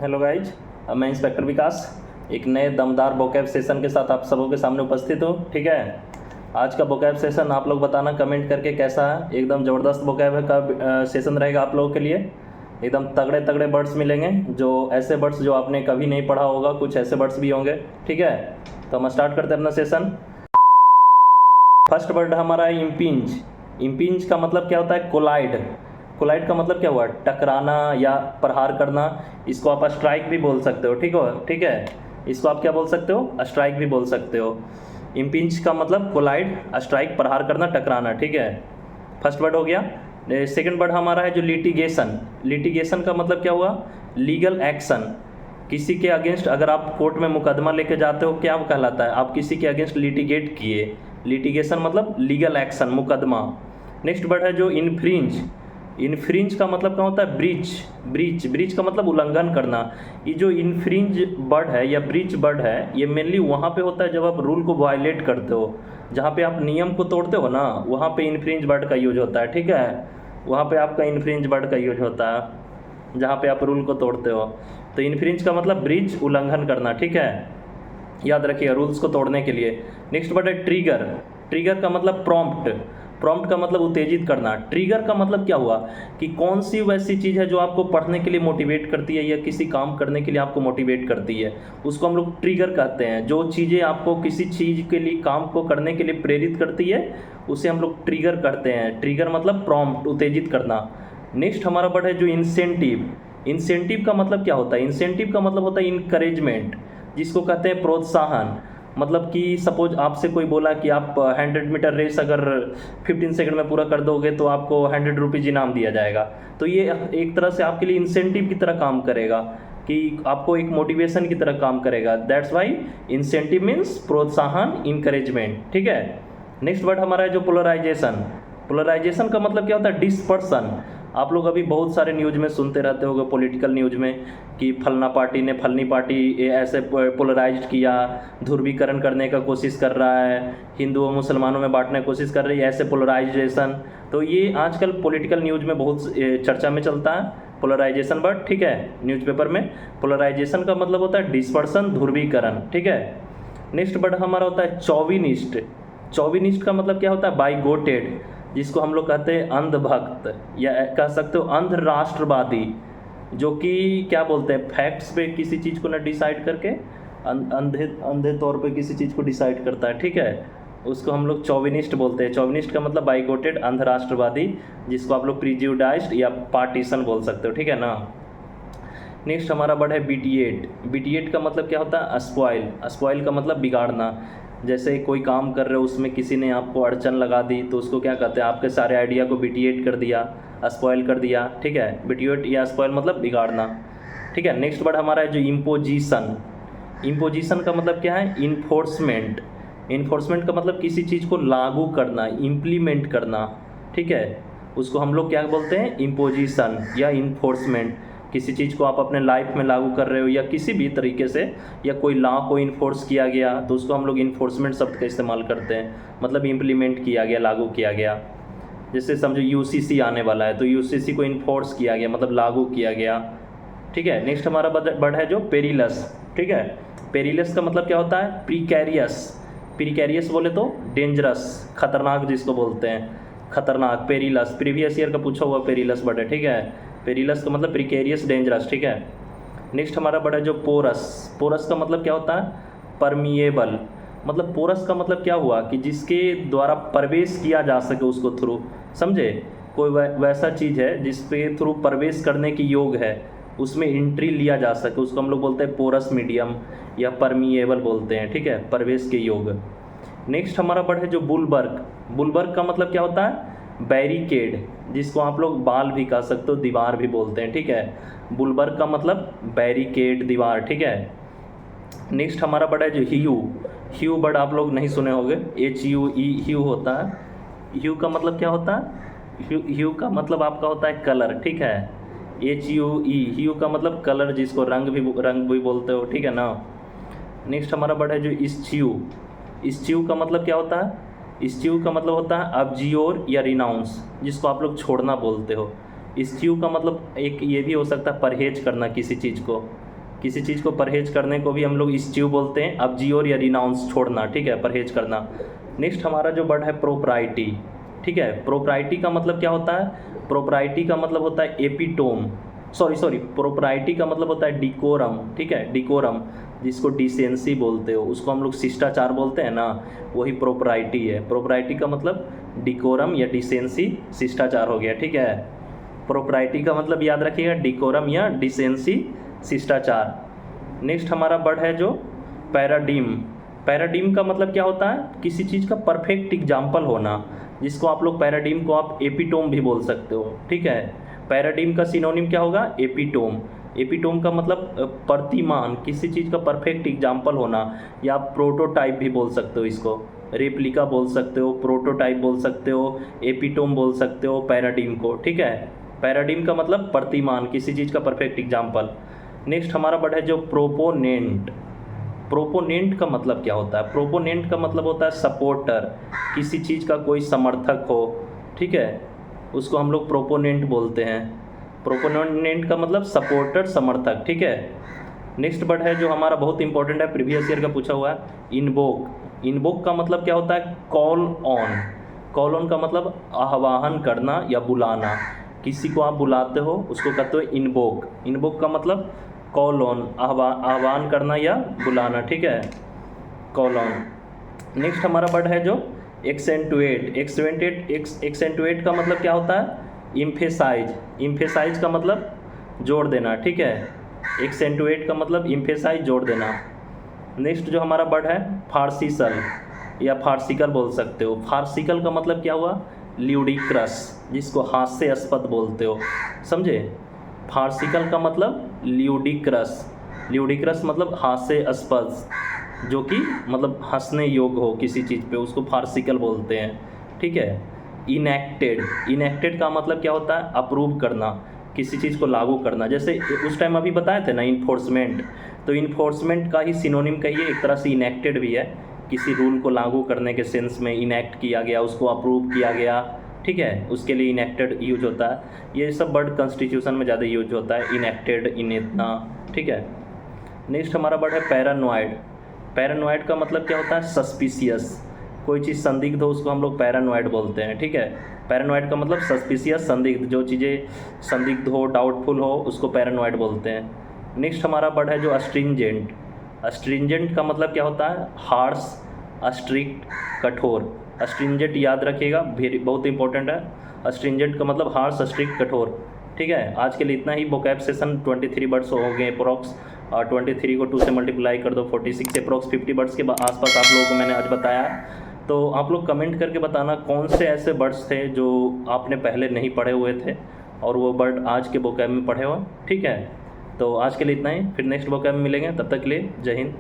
Hello guys, मैं inspector विकास एक नए दमदार वोकैब सेशन के साथ आप सबों के सामने उपस्थित हूँ। ठीक है, आज का वोकैब सेशन आप लोग बताना कमेंट करके कैसा है। एकदम ज़बरदस्त वोकैब का सेशन रहेगा आप लोगों के लिए। एकदम तगड़े तगड़े वर्ड्स मिलेंगे, जो ऐसे वर्ड्स जो आपने कभी नहीं पढ़ा होगा, कुछ ऐसे वर्ड्स भी होंगे। ठीक है, तो हम स्टार्ट करते हैं अपना सेशन। फर्स्ट वर्ड हमारा है इम्पिंज। इम्पिंज का मतलब क्या होता है? कोलाइड। कोलाइड का मतलब क्या हुआ? टकराना या प्रहार करना। इसको आप स्ट्राइक भी बोल सकते हो। ठीक है, इसको आप क्या बोल सकते हो? स्ट्राइक भी बोल सकते हो। इम्पिंज का मतलब कोलाइड, स्ट्राइक, प्रहार करना, टकराना। ठीक है, फर्स्ट वर्ड हो गया। सेकंड वर्ड हमारा है जो लिटिगेशन। लिटिगेशन का मतलब क्या हुआ? Legal action. किसी के अगेंस्ट अगर आप कोर्ट में मुकदमा लेके जाते हो, क्या कहलाता है? आप किसी के अगेंस्ट लिटिगेट किए। लिटिगेशन मतलब लीगल एक्शन, मुकदमा। नेक्स्ट वर्ड है जो इन्फ्रिंज। इन्फ्रिंज का मतलब क्या होता है? ब्रीच। ब्रीच का मतलब उल्लंघन करना। ये जो इन्फ्रिंज वर्ड है या ब्रीच वर्ड है, ये मेनली वहाँ पे होता है जब आप रूल को वायलेट करते हो, जहाँ पे आप नियम को तोड़ते हो ना, वहाँ पे इन्फ्रिंज वर्ड का यूज होता है। ठीक है, वहाँ पे आपका इन्फ्रिंज वर्ड का यूज होता है जहाँ पे आप रूल को तोड़ते हो। तो इन्फ्रिंज का मतलब ब्रीच, उल्लंघन करना। ठीक है, याद रखिए रूल्स को तोड़ने के लिए। नेक्स्ट वर्ड है ट्रिगर। ट्रिगर का मतलब प्रॉम्प्ट। प्रॉम्प्ट का मतलब उत्तेजित करना। ट्रिगर का मतलब क्या हुआ कि कौन सी वैसी चीज़ है जो आपको पढ़ने के लिए मोटिवेट करती है या किसी काम करने के लिए आपको मोटिवेट करती है, उसको हम लोग ट्रिगर कहते हैं। जो चीज़ें आपको किसी चीज़ के लिए, काम को करने के लिए प्रेरित करती है, उसे हम लोग ट्रिगर कहते हैं। ट्रिगर मतलब प्रॉम्प्ट, उत्तेजित करना। नेक्स्ट हमारा वर्ड है जो इंसेंटिव। इंसेंटिव का मतलब क्या होता है? इंसेंटिव का मतलब होता है इनकरेजमेंट, जिसको कहते हैं प्रोत्साहन। मतलब कि सपोज आपसे कोई बोला कि आप 100 मीटर रेस अगर 15 सेकंड में पूरा कर दोगे तो आपको 100 रुपीज़ इनाम दिया जाएगा। तो ये एक तरह से आपके लिए इंसेंटिव की तरह काम करेगा, कि आपको एक मोटिवेशन की तरह काम करेगा। दैट्स वाई इंसेंटिव मीन्स प्रोत्साहन, इंकरेजमेंट। ठीक है, नेक्स्ट वर्ड हमारा है जो पोलराइजेशन। पोलराइजेशन का मतलब क्या होता है? डिस्पर्सन। आप लोग अभी बहुत सारे न्यूज में सुनते रहते होगे, पॉलिटिकल न्यूज में, कि फलना पार्टी ने फलनी पार्टी ऐसे पोलराइज किया, ध्रुवीकरण करने का कोशिश कर रहा है, हिंदुओं मुसलमानों में बांटने की कोशिश कर रही है, ऐसे पोलराइजेशन। तो ये आजकल पॉलिटिकल न्यूज में बहुत चर्चा में चलता है पोलराइजेशन वर्ड। ठीक है, न्यूज़पेपर में पोलराइजेशन का मतलब होता है डिस्पर्सन, ध्रुवीकरण। ठीक है, नेक्स्ट वर्ड हमारा होता है चौविनिस्ट। चौविनिस्ट का मतलब क्या होता है? बाइगोटेड, जिसको हम लोग कहते हैं अंधभक्त, या कह सकते हो अंध राष्ट्रवादी, जो कि क्या बोलते हैं, फैक्ट्स पे किसी चीज़ को ना डिसाइड करके अंधे अंधे तौर पे किसी चीज़ को डिसाइड करता है। ठीक है, उसको हम लोग चौविनिस्ट बोलते हैं। चौविनिस्ट का मतलब बाइगोटेड, अंध राष्ट्रवादी, जिसको आप लोग प्रिजुडाइज्ड या पार्टीशन बोल सकते हो। ठीक है ना। नेक्स्ट हमारा वर्ड है बीटिएट। बीटिएट का मतलब क्या होता है? स्पॉइल। स्पॉइल का मतलब बिगाड़ना। जैसे कोई काम कर रहे हो, उसमें किसी ने आपको अड़चन लगा दी, तो उसको क्या कहते हैं? आपके सारे आइडिया को बीटिएट कर दिया, स्पॉइल कर दिया। ठीक है, बीटिएट या स्पॉइल मतलब बिगाड़ना। ठीक है, नेक्स्ट वर्ड हमारा है जो इम्पोजिशन। इम्पोजिशन का मतलब क्या है? इन्फोर्समेंट। इन्फोर्समेंट का मतलब किसी चीज़ को लागू करना, इम्प्लीमेंट करना। ठीक है, उसको हम लोग क्या बोलते हैं? इम्पोजिशन या इन्फोर्समेंट। किसी चीज़ को आप अपने लाइफ में लागू कर रहे हो या किसी भी तरीके से, या कोई लॉ को इन्फोर्स किया गया, तो उसको हम लोग इन्फोर्समेंट शब्द का इस्तेमाल करते हैं। मतलब इम्प्लीमेंट किया गया, लागू किया गया। जैसे समझो यूसीसी आने वाला है, तो यूसीसी को इन्फोर्स किया गया, मतलब लागू किया गया। ठीक है, नेक्स्ट हमारा वर्ड है जो पेरिलस। ठीक है, पेरिलस का मतलब क्या होता है? प्रीकैरियस। प्रीकैरियस बोले तो डेंजरस, खतरनाक जिसको बोलते हैं, खतरनाक। पेरिलस प्रीवियस ईयर का पूछा हुआ पेरिलस वर्ड है। ठीक है, पेरिलस का मतलब प्रीकेरियस, डेंजरस। ठीक है, नेक्स्ट हमारा वर्ड है जो पोरस। पोरस का मतलब क्या होता है? परमिएबल। मतलब पोरस का मतलब क्या हुआ कि जिसके द्वारा प्रवेश किया जा सके उसको थ्रू, समझे? कोई वैसा चीज़ है जिसपे थ्रू प्रवेश करने की योग है, उसमें एंट्री लिया जा सके, उसको हम लोग बोलते हैं पोरस मीडियम या परमिएबल बोलते हैं। ठीक है, प्रवेश के योग। नेक्स्ट हमारा वर्ड है जो बुलवर्क। बुलवर्क का मतलब क्या होता है? बैरिकेड, जिसको आप लोग बाल भी कह सकते हो, दीवार भी बोलते हैं। ठीक है, बुलवर्क का मतलब बैरिकेड, दीवार। ठीक है, नेक्स्ट हमारा वर्ड है जो ह्यू। ह्यू वर्ड आप लोग नहीं सुने होंगे, HUE ह्यू होता है। ह्यू का मतलब क्या होता है? ह्यू का मतलब आपका होता है कलर। ठीक है, HUE ह्यू का मतलब कलर, जिसको रंग भी बोलते हो। ठीक है ना। नेक्स्ट हमारा वर्ड है जो इस्च्यू। इस्च्यू का मतलब क्या होता है? इस्च्यू का मतलब होता है अब्जियोर या रिनाउंस, जिसको आप लोग छोड़ना बोलते हो। इस्च्यू का मतलब एक ये भी हो सकता है परहेज करना किसी चीज़ को। किसी चीज़ को परहेज करने को भी हम लोग इस्च्यू बोलते हैं। अब्जियोर या रिनाउंस छोड़ना, ठीक है, परहेज करना। नेक्स्ट हमारा जो वर्ड है प्रोप्राइटी, ठीक है। प्रोप्राइटी का मतलब क्या होता है? प्रोप्राइटी का मतलब होता है एपिटोम, सॉरी प्रोप्राइटी का मतलब होता है डिकोरम, ठीक है, डिकोरम, जिसको डिसेंसी बोलते हो, उसको हम लोग शिष्टाचार बोलते हैं ना, वही प्रोप्राइटी है। प्रोप्राइटी का मतलब डिकोरम या डिसेंसी, शिष्टाचार हो गया, ठीक है। प्रोप्राइटी का मतलब याद रखिएगा, डिकोरम या डिसेंसी, शिष्टाचार। नेक्स्ट हमारा वर्ड है जो पैराडिम। पैराडिम का मतलब क्या होता है? किसी चीज़ का परफेक्ट एग्जाम्पल होना, जिसको आप लोग पैराडिम को आप एपिटोम भी बोल सकते हो, ठीक है। पैराडिम का सिनोनिम क्या होगा? एपिटोम। एपिटोम का मतलब प्रतिमान, किसी चीज़ का परफेक्ट एग्जाम्पल होना, या आप प्रोटोटाइप भी बोल सकते हो इसको, रेप्लिका बोल सकते हो, प्रोटोटाइप बोल सकते हो, एपिटोम बोल सकते हो पैराडिम को, ठीक है। पैराडिम का मतलब प्रतिमान, किसी चीज़ का परफेक्ट एग्जाम्पल। नेक्स्ट हमारा वर्ड है जो प्रोपोनेंट। प्रोपोनेंट का मतलब क्या होता है? प्रोपोनेंट का मतलब होता है सपोर्टर, किसी चीज़ का कोई समर्थक हो, ठीक है, उसको हम लोग प्रोपोनेंट बोलते हैं। प्रोपोनेंट का मतलब सपोर्टर, समर्थक, ठीक है। नेक्स्ट वर्ड है जो हमारा बहुत इंपॉर्टेंट है, प्रीवियस ईयर का पूछा हुआ है, इनवोक। इनवोक का मतलब क्या होता है? Call on. कॉल ऑन का मतलब आह्वान करना या बुलाना, किसी को आप बुलाते हो उसको कहते हो इनवोक। इनवोक का मतलब कॉल ऑन, आह्वान करना या बुलाना, ठीक है, कॉल ऑन। नेक्स्ट हमारा वर्ड है जो एक्सेंटुएट। एक्सेंटुएट का मतलब क्या होता है? इम्फेसाइज। इम्फेसाइज का मतलब जोड़ देना, ठीक है। एक्सेंटुएट का मतलब इम्फेसाइज, जोड़ देना। नेक्स्ट जो हमारा वर्ड है फार्सिकल या फार्सिकल बोल सकते हो। फार्सिकल का मतलब क्या हुआ? ल्यूडिक्रस, जिसको हास्यास्पद बोलते हो, समझे। फार्सिकल का मतलब ल्यूडिक्रस। ल्यूडिक्रस मतलब हास्यास्पद, जो कि मतलब हंसने योग्य हो किसी चीज़ पे, उसको फार्सिकल बोलते हैं, ठीक है। इनेक्टेड। इनेक्टेड का मतलब क्या होता है? अप्रूव करना, किसी चीज़ को लागू करना। जैसे उस टाइम अभी बताए थे ना इन्फोर्समेंट, तो इन्फोर्समेंट का ही सिनोनिम कहिए, एक तरह से इनेक्टेड भी है, किसी रूल को लागू करने के सेंस में इनेक्ट किया गया, उसको अप्रूव किया गया, ठीक है, उसके लिए इनेक्टेड यूज होता है। ये सब वर्ड कॉन्स्टिट्यूशन में ज़्यादा यूज होता है, इनेक्टेड, इनेतना, ठीक है। नेक्स्ट हमारा वर्ड है पैरानॉइड। पैरानॉइड का मतलब क्या होता है? सस्पिशियस, कोई चीज़ संदिग्ध हो उसको हम लोग पैरानॉइड बोलते हैं, ठीक है। पैरानॉइड का मतलब सस्पिशियस, संदिग्ध, जो चीज़ें संदिग्ध हो, डाउटफुल हो, उसको पैरानॉइड बोलते हैं। नेक्स्ट हमारा वर्ड है जो अस्ट्रिंजेंट। अस्ट्रिंजेंट का मतलब क्या होता है? हार्श, स्ट्रिक्ट, कठोर। अस्ट्रिंजेंट याद रखिएगा, बहुत इंपॉर्टेंट है। अस्ट्रिंजेंट का मतलब हार्श, स्ट्रिक्ट, कठोर, ठीक है। आज के लिए इतना ही। वोकैब सेशन 23 वर्ड्स हो गए अप्रोक्स, और 23 को 2 से मल्टीप्लाई कर दो, 46 अप्रोक्स 50 वर्ड्स के आसपास आप लोगों को मैंने आज बताया। तो आप लोग कमेंट करके बताना कौन से ऐसे वर्ड्स थे जो आपने पहले नहीं पढ़े हुए थे और वो वर्ड आज के वोकैब में पढ़े हो, ठीक है। तो आज के लिए इतना ही, फिर नेक्स्ट वोकैब में मिलेंगे, तब तक के लिए जय हिंद।